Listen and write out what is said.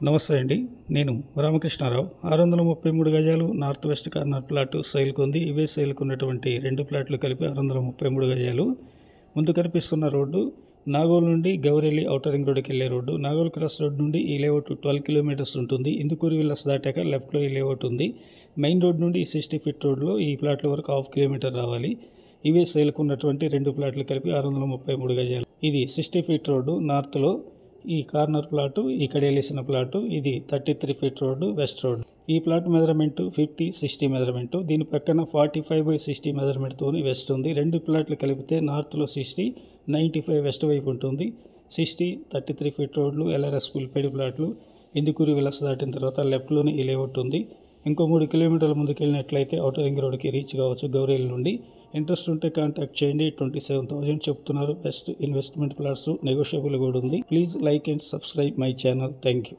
నమస్తే అండి. నేను రామకృష్ణారావు. 633 గజాలు నార్త్ వెస్ట్ కార్నర్ ప్లాట్ సేల్కు ఉంది. ఇవే సేల్కు ఉన్నటువంటి 2 ప్లాట్లు కలిపి 633 గజాలు. ముందు కనిపిస్తున్న రోడ్డు నాగోల్ నుండి గౌరెల్లి ఔటర్ రింగ్ రోడ్డుకి వెళ్ళే రోడ్డు. నాగోల్ క్రాస్ రోడ్ నుండి ఈ లేఅవుట్ 12 కిలోమీటర్స్ ఉంటుంది. ఇందుకూరి విల్లాస్ దాటాక లెఫ్ట్లో ఈ లేఅవుట్ ఉంది. మెయిన్ రోడ్ నుండి 60 ఫీట్ రోడ్లో ఈ ప్లాట్ల వరకు హాఫ్ కిలోమీటర్ రావాలి. ఇవే సేల్కు ఉన్నటువంటి 2 ప్లాట్లు కలిపి 633 గజాలు. ఇది 60 ఫీట్ రోడ్డు నార్త్లో. ఈ కార్నర్ ప్లాటు, ఇక్కడ వెళ్ళేసిన ప్లాటు, ఇది 33 ఫీట్ రోడ్డు వెస్ట్ రోడ్. ఈ ప్లాట్ మెజర్మెంట్ 50-60 మెజర్మెంట్. దీని పక్కన 45/60 మెజర్మెంట్తో వెస్ట్ ఉంది. 2 ప్లాట్లు కలిపితే నార్త్లో 60, 95 వెస్ట్ వైపు ఉంటుంది. 60, 33 ఫీట్ రోడ్లు, ఎల్ఆర్ఎస్ ఫుల్పేడ్ ప్లాట్లు. ఇందుకూరి విలాస్ దాటిన తర్వాత లెఫ్ట్లోనే ఈ లేఅవుట్ ఉంది. ఇంకో 3 కిలోమీటర్ల ముందుకు వెళ్ళినట్లయితే ఔటర్ రింగ్ రోడ్కి రీచ్ కావచ్చు గౌరేల్ నుండి. ఇంట్రెస్ట్ ఉంటే కాంటాక్ట్ చేయండి. 27,000 చెప్తున్నారు. బెస్ట్ ఇన్వెస్ట్మెంట్ ప్లాట్స్, నెగోషియబుల్ కూడా ఉంది. Please like and subscribe my channel. Thank you.